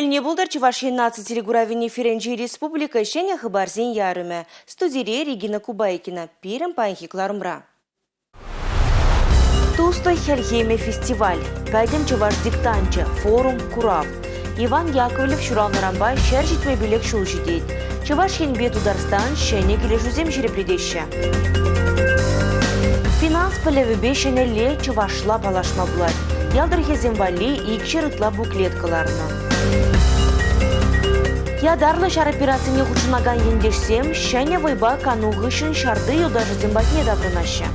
Туннельне булдар Чувашия наци телегуравини Ференджи Республика Шеня Хабарзин Ярыме. Студире Регина Кубайкина. Пирем панхи Кларумра. Тустой Хельхейме фестиваль. Пәдем Чуваш диктанчы. Форум Курав. Иван Яковлев Шуралнарамбай шәржитме билек шулжидейд. Чуваш Хенбе Тударстан Шене келешузем жерепредеща. Финанс пілевебе шенелле Чувашла палашма булад. Ялдыр хеземвали икшер ытла буклеткаларны. Ядарлы шар операцияне хучунаган ендешсем, шәне вайба кануғышын шарды юдажы зембатне даврынашы.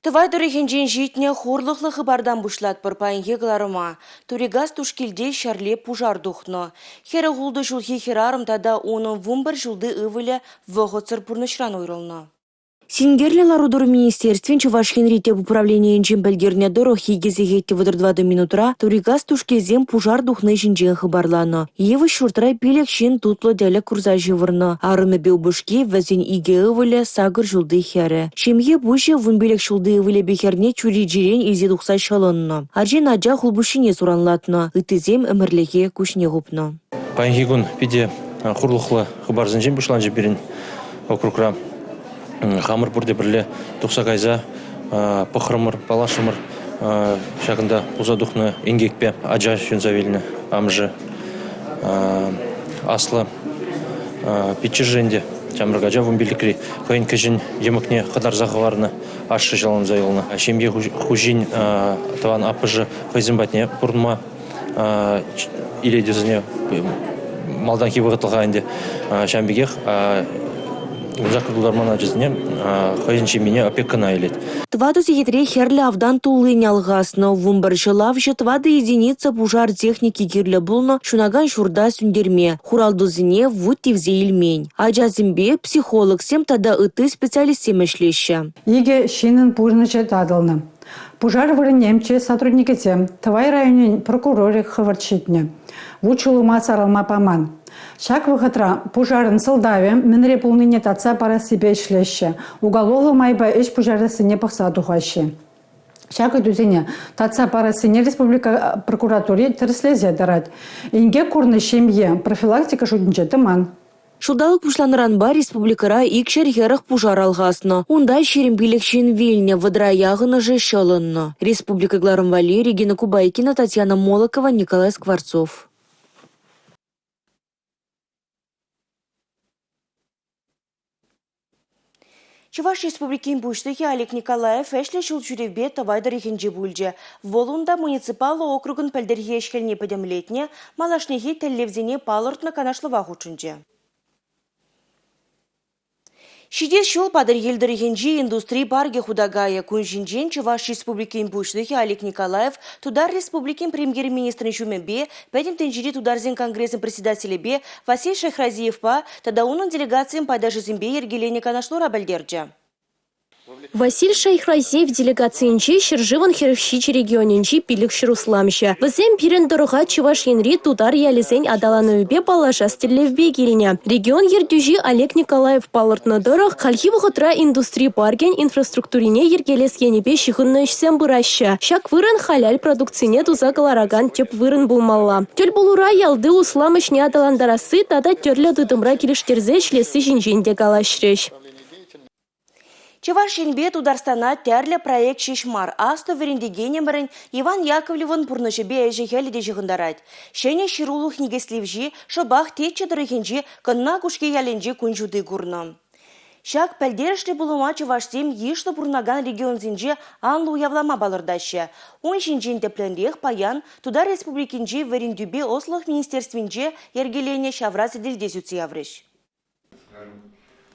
Тывай дөрехенжен житне хурлықлы хыбардан бушлат пырпайынге гларыма. Туригаз тушкилде шарле пужар духно. Хері ғулды жылхи херарым тада оның вумбар жылды ывылі вғыцыр пурнышран ойрылны. Сингерлилар удур министерствен Чувашхин ритеп управление инжин бәлгерне дорох егезегетті выдыр 2 минутра туригаз тушкезем пужар духны жинжен хыбарланы. Евы шуртрай пилек шин тутлы дәлі курза живырны. Арыны белбушке вәзен иге ывылі сагыр жылды хәрі. Шемге бұшы вунбелек жылды ывылі бекерне чури жирен изе дұқса шалынны. Аржен аджа хулбушине суранлатны. Үтізем әмірлеге күшне ғупны. Пайнгигун пиде хурлықлы хыбарзын жен бұшлан жіберін округра. Хамыр бұрде бірле тұқса қайза, пұқырымыр, палашымыр, шағында ұза дұқны енгекпе, аджа шүнзавеліні, амжы, аслы, петчі жэнде, жамырға жа вымбелікри, қойын кәжін емікне қадар зағыларыны ашы жалын зайылыны. Шемге хужин таван апыжы қойзын батне, бұрынма илейдізіне малдан ки вғытылғайынде шамбегех, Закрылармана жизне хайынчы меня опекана елет. Тваду зегетре херлі авдан тулын алғасны. Вумбар жылавшы твады единица пужар техники керлі бұлны шунаган шурда сүндерме. Хуралдузыне вуд тевзе илмень. Аджазымбе психолог сем тада ыты специалистем ішлеші. Еге шинын пурнычы тадылны. Пужар вырынемче сотрудники тем. Твай районен прокуроры хыварчитне. Вучулыма саралма паман. Шак выхотра пужарын сылдаве мінре пулныне татса пара себе ишлеші. Уголовлы майба эш пужары сыне пақса тухашы. Шак өдузене татса пара сыне республика прокуратуре тіріслезе дарад. Инге курны шемье профилактика шудынче тыман. Шудалық пушланыранба республикара икшер херах пужар алғасны. Унда шерім билекшен вильне выдра яғыны же шалынны. Республика Гларымвали, Регина Кубайкина, Татьяна Молокова, Николай Скворцов. Чуваш республикин буштыхи Олег Николаев эшле шул чуревбе тавайдар ихенже бульже. Волунда муниципалы округын пәлдерге ешкелне падемлетне, малашнехи тәллевзене палыртны канашлыва хучунже. Шидес шул падыр елдер ихенже индустрии парге худагая күнжинжен Чуваш республикин буштыхи Олег Николаев тудар республикин премьер-министрін шумебе, пәдем тенжири тударзен конгрессын председателебе Василий Шайхразиевпа, тада оның делегациям пайдашызымбе ергелене канашлора бәлдерджа. Василь Шайхразиев делегациянчи Шыржыван Херхщичи регионенчи пилік шырусламща. Візем пирен дорога Чуваш енри тудар ялезен адалановебе палаша стеллевбе келіне. Регион ердюжи Олег Николаев палыртны дорог халхи вғытра индустрии парген инфраструктурине ергелес енебе шихынны ішсен бұраща. Шак вырын халяль продукцине туза калараган теп вырын булмалла. Төл булура ялды усламышне адаландарасы тада терлі дыдымра келіштерзе шлесі жинженде калашреш. Чуваш енбе Тударстана тәрлі проект шешмар. Асты верендегенемірін Иван Яковлевын пұрнышыбе әжі хәліде жығындарад. Шәне шырулық негесливжі, шыбақ тетчі дырыхенжі кынна күшке яленжі күнжуды күрны. Шак пәлдерішлі бұлыма Чуваштем ешлі бұрнаган регионзінжі анлы уявлама балырдашы. Он жинжен тепленлех паян Тудар республикинжі верендюбе Ослық министерствінжі ергелене шаврасы ділдесуцы яврыш.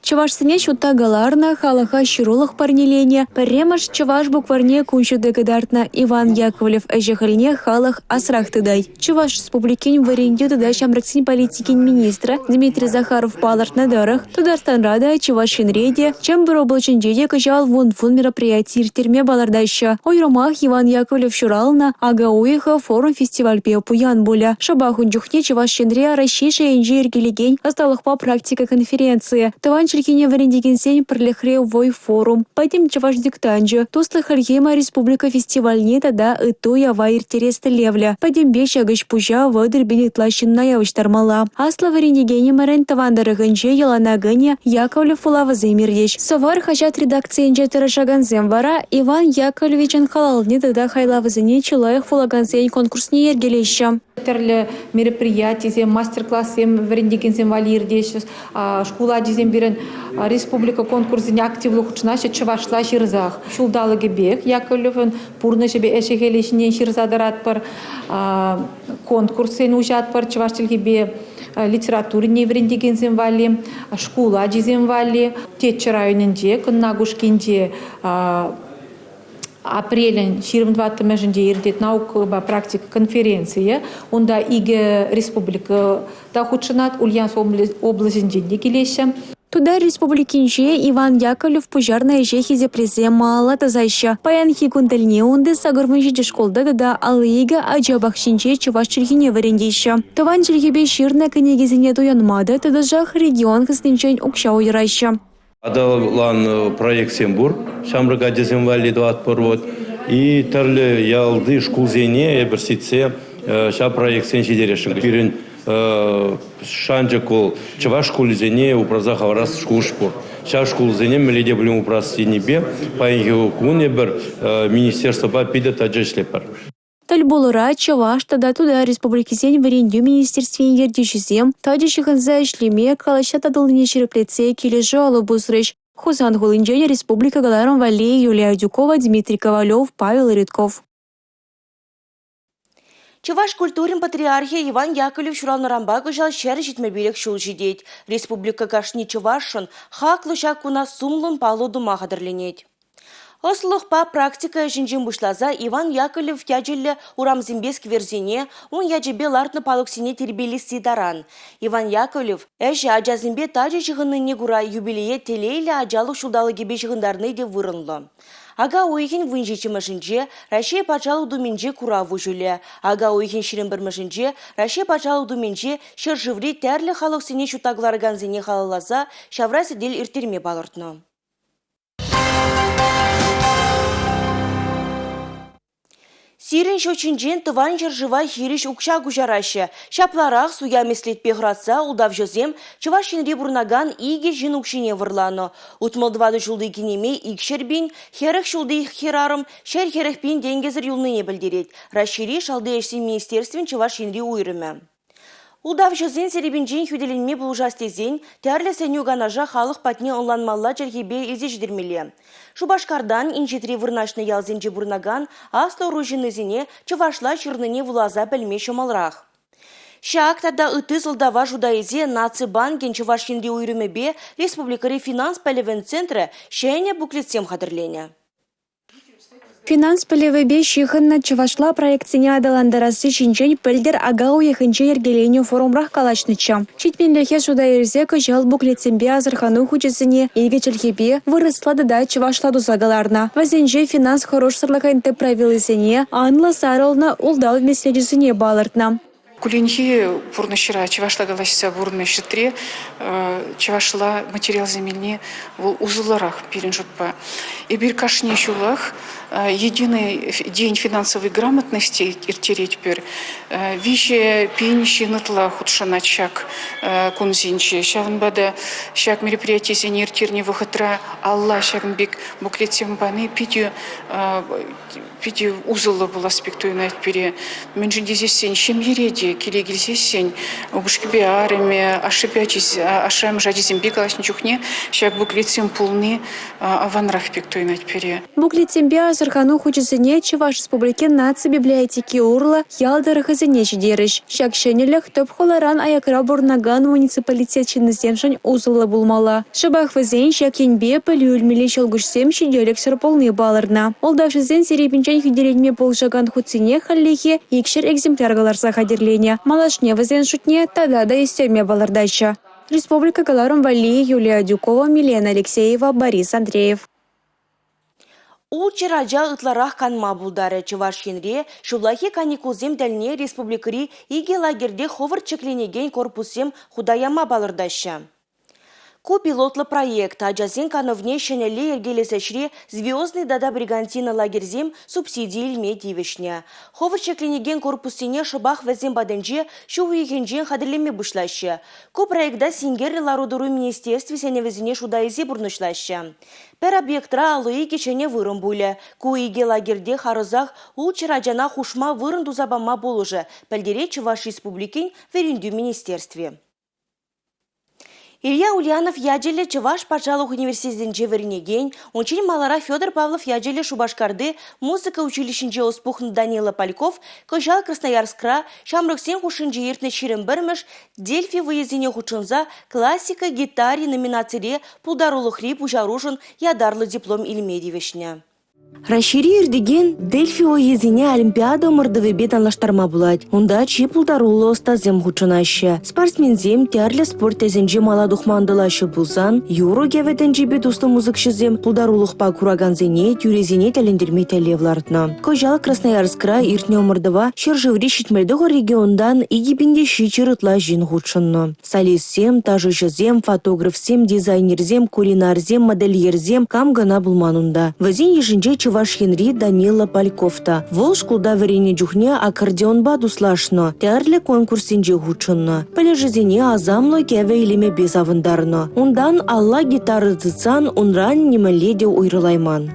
Чувашсыне шутта галарна халаха шырулық парнелене, парремаш Чуваш букварне күншуды гыдартна Иван Яковлев әжіхіліне халық асрақтыдай. Чуваш республикин варенде туда шамраксин политикин министра Дмитрий Захаров палартна дырых, Тударстан рада Чувашин реде, чем бір облачын жеде кыжал вон мероприятий терме балардаща. Ойромах Иван Яковлев шурална, ага уеха форум фестиваль пуян боля. Шабахун джухне Чувашин ре расшиша инжир гелеген, осталых по практика конференции. Таван чилхине варендеген сень прлехре вой форум. Пойдем чаваш диктанжы. Туслы Харьема Республика фестивальне тада ыту ява иртересты левля. Пойдем бешагыш пужа вадыр бенетлащин наявыштармала. Асла варендегене марен тавандарыгынче яланагыне Яковлев фулава земирдеш. Совар хачат редакциянче тырышаганзем вара Иван Яковлевичен халалне тада хайлавызыне чылайық фулагансен конкурсне ергелеща. Терлі мероприятие, мастер-класс варендеген валирдеш. Школа дизем бирен республика конкурсыне активлы хучнаша чывашла ширзах. Шулдалыгы бек Яковлевен пурнышы бе эшегелешінен ширзадарат бар конкурсын ужат бар чываштылғы бе литературне варендеген вали, школа дизем вали, тетчі районынде, Кыннагушкинде апрелен 22 межінде ердет наука практика конференция, онда иге республика да худшынат Ульяновск областінде келеші. Туда республикинче Иван Яковлев пожарная жехизе презе мала тазайша. Паянхи кундальне онды сагырмыжи школда да алыйга аджабахшинче чуваш чергине варендейша. Таван чергебе ширна книгизине дуянмады, тада жах регион кыснинчен укша уйрайша. Адалан проект Сембур, Шамрага Деземвали 20 и тарлы ялды шкулзене берситсе ша проект сенчидерешин. Пирин шанжакол чава шкулзене упраза хаврас шкулшпур. Ша шкулзене меледе блюм упраз синебе паинге куне бер министерство ба пида таджешлепар. Тальболура чаваш тада туда республики сень варендю министерстве ердишизем, таджишиханза шлеме калаша тадылыне череплеце кележу алыбузрыш. Хузан Гулынджене республика Галаром Валей, Юлия Дюкова, Дмитрий Ковалев, Павел Рыдков. Чуваш культурин патриархия Иван Яковлев шуравнарамба жал шер житмебелек шул жидеть. Республика кашни чувашын хаклы шакуна сумлын палу дума хадырленет. Ослықпа практика жинжин бушлаза Иван Яковлев яджелі урамзимбеск верзине, он яджебе лартны палуксине тербели сидаран. Иван Яковлев әжі аджазимбе тажы жығынны гура юбилее телейлі аджалы шудалы гебе жығындарны де вырынлы. Ага ойхин вынжечімішінже Рашей пачалу думенже кураву жүлі. Ага ойхин ширин бірмішінже Рашей пачалу думенже шыр живри тәрлі халықсине шутагларганзине халылаза шаврасы дел иртерме балыртны. Сирин шочинжен тыван жыржыва хириш укша гужарашы. Шапларақ суя меслет пехратса удав жозем чывашинри бурнаган иге жин укшине вырланы. Утмылдывады жулды кенеме икшербин, херых жулды херарым, шер херехпин денгезір юлныне білдерет. Рашири шалды эшсен министерствен чывашинри уйрымы. Удав жозен серебинжен хүделенме бұл жастезен, тәрлі сәнюганажа халық патне онланмалла жәргебе езеждермелі. Шубашкардан инжетри вырнашны ялзенже бурнаган аслы ружинызіне чывашла чырныне вулаза бәлме шомалрақ. Шак тада ыты зылдава жудаезе нацибанген чывашинри уйрымебе республикари финанс пәлевен центры шәйне буклетсем хадырлене. Финанс пілевебе шихынна чывашла проектсене адаландарасы шинчен пілдер ага уехынче ергелене форумрах калашныча. Читменлерхе суда ерзе кыжал буклетсембе азырхану хучесіне елгечелхебе вырысла да чывашла дузагаларна. Вазенже финанс хорош сырлакайнты правилысене анла сарылна улдал вмеследесіне балыртна. Кулинхи пурнышыра чывашла галашса бурны шитре, чывашла материал земельне узуларах перенжутпа. И бир кашне шулах единый день финансовой грамотности иртереть пер. Вище пенищи нытла худшана чак кунзинчи. Шагнбада шак мероприятие зенер иртерне выхотра Алла шагнбек буклетсем баны питью узылы был аспекту инайт пере. Менжиндезес сень шемьереди келегелсес сень убышкебе арами ашипячись ашам жадизем бегалашничухне шак буклетсем пулны аванрах пекту инайт пере. Буклетсембе азырхану хучесене Чуваш республики наци библиотеки урла ялдарыхызене жидерыш. Шак шенелях топ холаран аякра бурнаган муниципалитет чинныземшань узылы булмала. Шабах вазен шак енбе пылюльмеле шалгушсем шиделек сырполны балырна. Олдавшызен серебинчен хиделенме болжаган хутсене халлихе икшер экземпляргаларса хадерлене. Малашне вазен шутне тада да истеме балырдайша. Республика Галаром Вали, Юлия Дюкова, Милена Алексеева, Борис Андреев. У чиража ытларах канма булдары Чувашинре, шулахи каникулзем дәлне республикари иге лагерде ховыр чекленеген корпусем худаяма балырдаща. Ку пилотлы проект Аджазин кановне шенеле ергелесешре звездный дада бригантина лагерзем субсидии илме дивишне. Ховырча клиниген корпусине шыбах вазем баденже шуйхенжен хадырлеме бушлаще. Ку проекта сингерли ларудуру министерстве сеневезине шудайзи бурнышлаще. Пер объектра алуи кечене вырым буле. Ку иге лагерде харызах улчыраджана хушма вырын дузабама болужы. Пәлдере Чуваш республикин верендю министерстве. Илья Ульянов яджеле Чуваш пачалух университетинче вернеген, ончен малара Федор Павлов яджеле Шубашкарды музыка училищинче оспухны Данила Польков, кожал Красноярскра, шамрыксен хушинче иртне ширен бірміш, Дельфи выездине хучынза классика гитаре номинацире пулдарулыхри пужаружын ядарлы диплом илмедивишне. Расшири ирдеген Дельфи ойезине Олимпиада мырдывебе танлаштарма булать. Онда чи пулдарулы остазем хучынаще. Спортсмензем тярлі спорт тезенже мала духмандылашы булсан, юро геветенже бедусты музыкшызем пулдарулықпа кураганзене тюрезине тәлендерме тәлевлартна. Кожал Красноярскра иртне омырдыва шыржыври шитмелдығы региондан игипинде шичырытла жин хучынны. Солистсем, тажышызем, фотографсем, дизайнерзем, кулинарзем, модельерзем кам гана булманунда. Вазин ежинже Чуваш Хенри Данила Пальковта. Вол шкулда варене джухне аккордеон бадуслашно. Тярле конкурсинже хучынно. Палежезине азамлы кеве илеме безавындарно. Ундан алла гитары тыцан унран немеледе уйрылайман.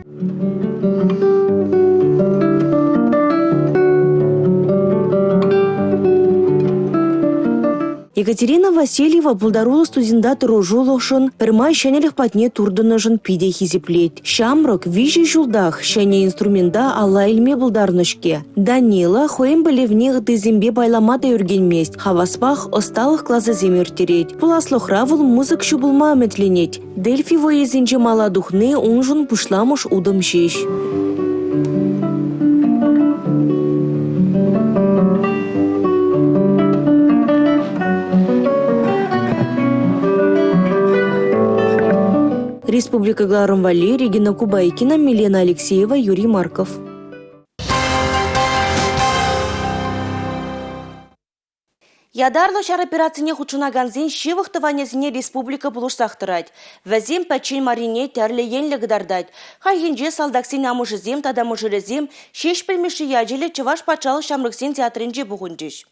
Екатерина Васильева пулдарула студентат рожулошын пермай шенелих патне турдынышын пиде хизиплет. Шамрок вижи жулдах шене инструмента алла илме булдарнышке. Данила хоем белевнех дызембе байламада юргенмест. Хаваспах осталых класса земертереть. Пуласлохравыл музык шубулма аметленеть. Дельфи воезинче мала духны унжун пушламуш удым шеш. Республика Гларом-Вали, Регина Кубайкина, Милена Алексеева, Юрий Марков. Ядарлы шар операцияне хучунаганзин шивыхтыванезіне республика булушсақтырать. Вәзем пәчен марине тәрлі енлі гыдардать. Хайынже салдаксен амышызем, тадамышырызем, шеш пілмеші яджелі Чуваш пачалы шамрыксен театрынже бұғынжыш.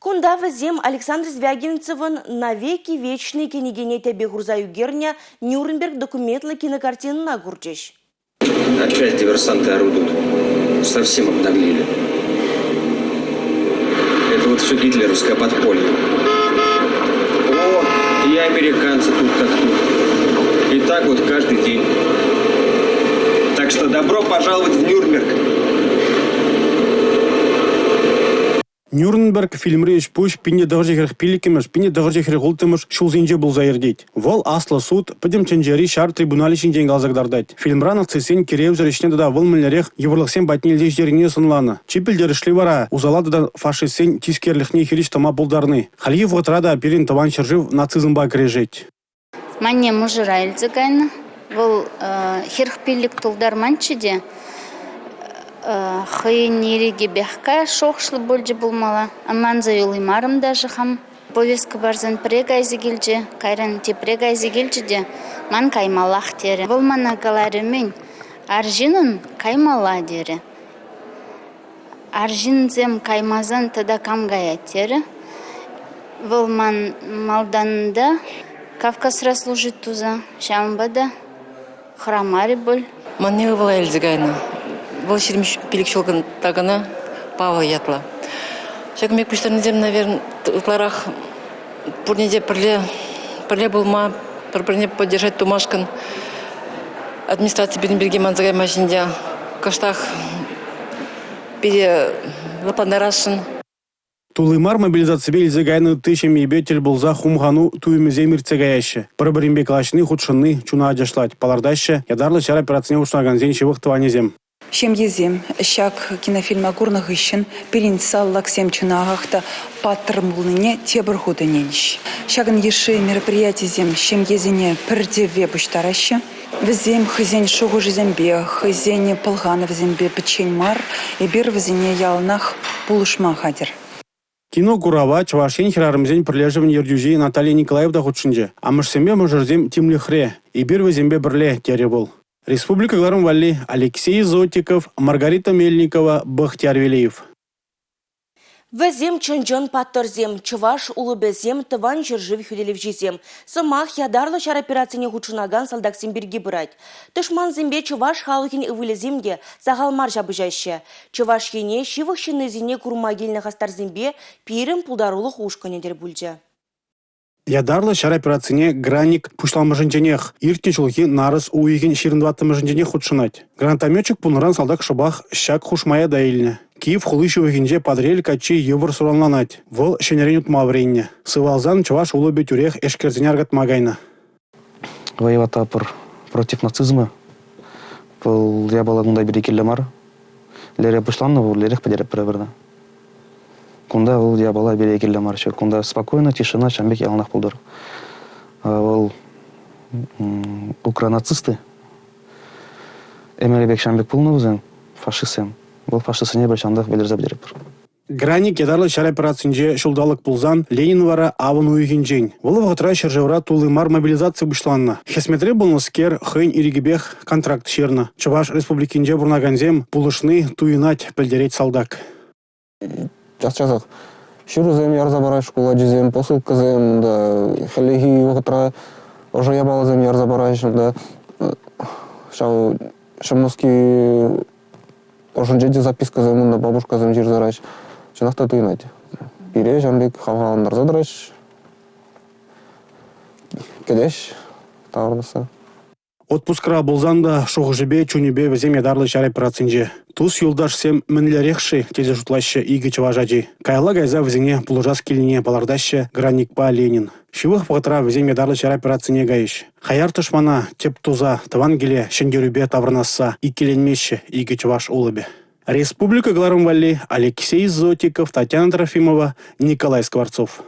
Кунда вазем Александр Звягинцевын «Навеки вечные кенегенете бегурзаю герня» Нюрнберг документлы кинокартины на гурчиш. Опять диверсанты орудуют. Совсем обнаглели. Это вот все гитлеровское подполье. О, и американцы тут как тут. И так вот каждый день. Так что добро пожаловать в Нюрнберг. Нюрнберг фильмреш пуш пине дагыржыхрых пиликемеш, пине дагыржыхрых ултымыш шулзинже был заердеть. Вол аслы суд, пыдем ченджери шар трибунали шинжен галзагдардать. Фильмран акцесен кирев решне да вол миллерех еврлыхсен батнелдеш жерине сынланы. Чипелдер шли вара, узалады да фашистсен тискерлихне хириш тома булдарны. Хальев отрада пирин таван шыржив нацизмба крежеть. Мане мужыра эльзыгайны, вол хирх пилик тулдарманчиде. Хыйнириге бяхка шохшлы больже булмала. Анлан заюлымарым даже хам. Повестка барзан прегайзи гилже, кайран те прегайзи гилже ман каймалах тере. Волмана галарымен аржинын каймала дере. Аржинзем каймазан тада камгая тере. Волман малданында Кавказра служит туза, шамбада храмари боль. Мане была эльзигайна. Был шермиш пиликшолган тагана Павла ятла. Шагмек пуштарнезем, наверное, утларах пурнеде прле булма, прле поддержать тумашкан администрации Беденберги манзагай машиндя каштах пере лапанарашин. Тулымар мобилизация эльзигайны тысячами бетель булза хумгану туймезе мирцегаяще. Пробаримбе калашны худшынны чуна аджашлать. Палардаща ядарлы чар операцияне ушнаганзен шевых тванезем. Шемьезем, щак кинофильма Гурных ищен, перенесал лаксем чунагахта патрмулныне тебрхута ненщ. Щаган еши мероприятие зем, шемьезене пердеве буштараща. Везем хызень шогу жезембе, хызень полганов зембе печень мар, и бир везене ялнах пулушма хадер. Кино Гурава Чувашин хирарымзен прилежевен ердюжи Наталья Николаевда худшинже. Амышсембе мыжырзем тимлихре и бирвезембе бірле тере бол. Республика Гларым Валли Алексей Зотиков, Маргарита Мельникова, Бахтияр Велиев. Везем чонжон патторзем, чываш улыбезем, тыван жыржыв хюделевжизем. Сымах ядарлы шар операцияне хучунаган салдаксем берги бұрайд. Тышман зембе чываш халыхин ывылеземге сағалмар жабыжаще. Чываш ене шивых шынызине курмагильны хастар зембе пирім пулдарулық ушканедер бүлже. Ядарлы шар операцияне граник пушлалмыжынженех, иртне чулхи нарыс уйген ширындваттымыжынжене худшынать. Гранатометчик пулныран салдак шабах щак хушмая даильне. Киев хулышы вегенже подрель качи евр суранланать. Вол шенерен утма вренне. Сывалзан чуваш улыбе тюрех эшкерзеняргат магайна. Воевата против нацизма. Я была гунда берекелі мар. Лере пышланны, лерех подереп переверді. Кунда я была берекелі мар. Кунда спокойно, тишина, чамбек ялнах пулдыр. Вол укранацисты. Эмелебек чамбек пулны вузен, фашистсен. Бұл фашистсене бәлшандық белерзі білеріп бұр. Граник ядарлы шар операцияне шулдалық пулзан Ленин вара авын уйгенжен. Волы вғытра шыржевра тулымар мобилизация бұшланна. Хесметре болныскер хын иригебех контракт шерна. Чуваш республикинже бурнаганзем пулышны туйнать пілдерет салдак. Час-часақ. Шырызем ярзабарай школа жезем, посылкызем, да, хелеги вғытра уже ябалызем ярзабарай, да, шамоски ошынжеде записка займында бабушка займ жер зарач. Чынақта туйнать. Бире жамбек хаваландар задырач. Кедеш тағырдысы. Отпускра болзанда шоғжебе чунебе везем ядарлы шар операциянже. Тус юлдаш сем мінлерекші тезе жұтлашы игі чыважаджи. Кайла гайза везене пулыжас келіне балардашы граникпа Ленин. Шивых пғытра везем ядарлы шар операцияне гаиш. Хаяр тышмана теп туза таван келе шендерубе таврнасса и келенмеші игі чываш улыбе. Республика Гларым Валли Алексей Зотиков, Татьяна Трофимова, Николай Скворцов.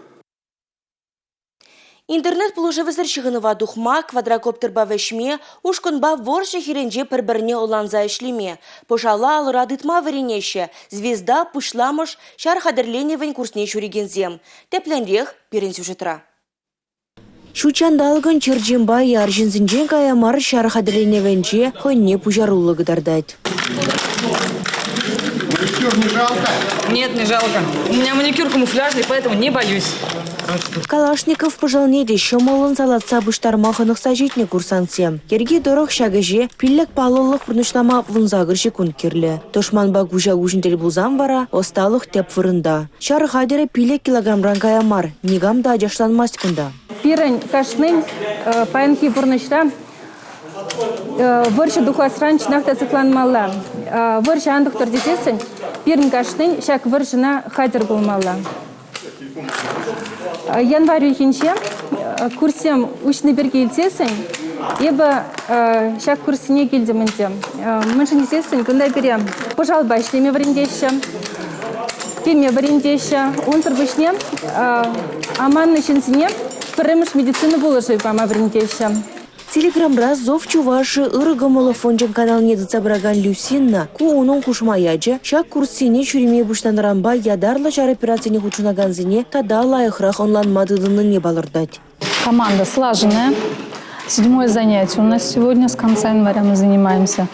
Интернет пулыжы візіршігінова духма, квадрокоптерба вешме, ушкынба воршы хиренже бір-біріне оланза ішлеме. Пожала алыра дытма варенеше, звезда пышламыш шар хадырленевен курсне шурегензем. Тепленрех перен сюжетра. Шучандалгын черджимба яржинзінжен каямар шар хадырленевенже хонне пужарулы гыдардать. Маникюр не жалко? Нет, не жалко. У меня маникюр камуфляжный, поэтому не боюсь. Калашников пожалнеде шомолын салатса бұштармағынық сажитне курсантсе. Керге дорог шагыже пиллек палылық пұрнышлама вунзагыршы күн керлі. Тошманба гужа гужіндел бұлзан вара, осталық теп фырында. Шары хадері пиллек килограммран каямар, негамда ажашланмас күнда. Пирен кашнын паянки пұрнышта выршы духасран чынақта цикланмалла. Выршы андықтыр десесін, пирен кашнын шак выршына хадер болмалла. Январь үйхенше курсем үшіні берге елсесін, ебі шак курсіне келдімінде. Мүншін десесін, күндай берем. Пожалба ішлеме варендеші, пеме варендеші, онсыр бүшне, аманны шынсіне, піріміш медицины болышы пама варендеші. Телеграмра зов чуваши ырыгымылы фонжен канал недіца браган Люсинна, ку унын хушмаяджы, шак курсине чуриме буштанрамба ядарлы шар операцияне хучунаганзине тада лайықрақ онланмадыдыны не балырдать. Команда слаженная. 7-е занятие у нас сегодня, с конца января мы занимаемся.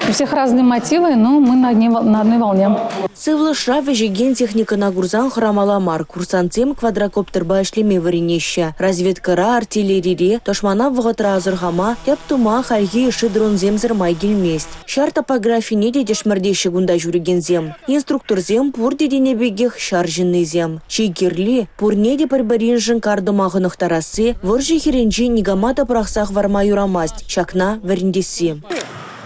У всех разные мотивы, но мы на одной волне. Сывлышра вежеген техника на гурзан храмаламар, курсантем квадрокоптерба ишлеме варенеща, разведкара, артиллерире, тошмана вғытра азырғама, тяптума хальги иши дронзем майгельмест. Шар топографии не дедеш мардеші гунда жүргензем. Инструкторзем пур деденебегех шаржыннызем. Чигерли пур неде парбаринжын кардымағынық тарасы, выржы херенжи негамата прақсақ варма юрамаст, шакна варендесі.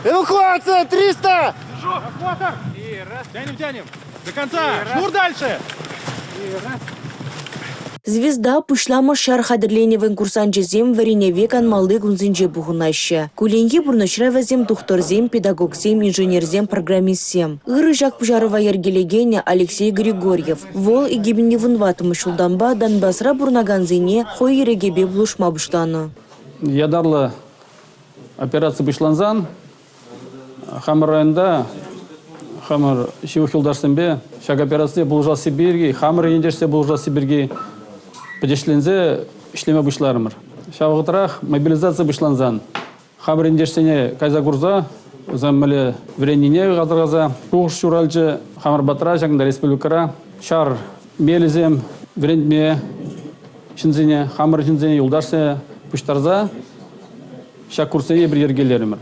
Эвакуация 300! Эвакуатор! И раз. Тянем. До конца. Шнур дальше. И раз. Звезда пышламы шар хадырленевен курсанчызем вареневе канмалды гунзинже бұғынайшы. Куленге бұрнышра вазем тухторзем, педагогзем, инженерзем, программистсем. Иры жак пужарова ергелегене Алексей Григорьев. Вол и гибневын ватымы шулданба Донбасра бурнаганзине хой ерегебе блушма бұштаны. Ядарлы операция бұшланзан. Хамыр районда хамыр шивых юлдашсембе, шаг операция булжа Сибирги, хамыр ендешсе булжа Сибирги, подешлензе ишлеме бушларымыр. Шавғытрах мобилизация бушланзан. Хамыр ендешсене кайза гурза, заммеле вренине газыргаза, туғыш шуралчы хамыр батра шагында республикара, шар мелизем врендме шинзене, хамыр шинзене юлдашсе буштарза, шак курсее бір ергелерімір.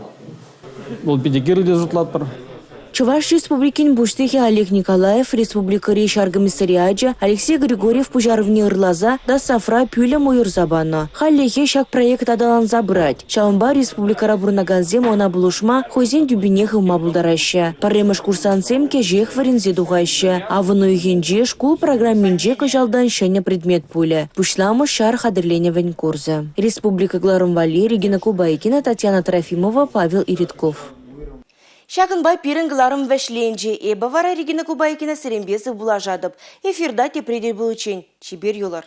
Бұл педигерлі жұтлатпыр. Чуваш Республикин буштехи Олег Николаев, Республика Рейшар комиссариаджа, Алексей Григорьев пужарвни ырлаза, да сафра пюля мойырзабанно. Халлехе шак проект адалан забрать. Шаумба Республика Рабурнаганзем она булушма, хозин дюбинех ума булдараща. Паремыш курсанцем кежех варензе дугаща. А в нуйгенже шкул программинже кожалдан шеня предмет пуля. Пушламы шар хадырлене венкурза. Республика Гларумвали, Регина Кубайкина, Татьяна Трофимова, Павел Иритков. Шакынбай пирінгіларым вәшленже, эбі вара Регина Кубайкина сіренбесі бұлажадып. Эфирда тепредер бұл үшін. Чебер юлар.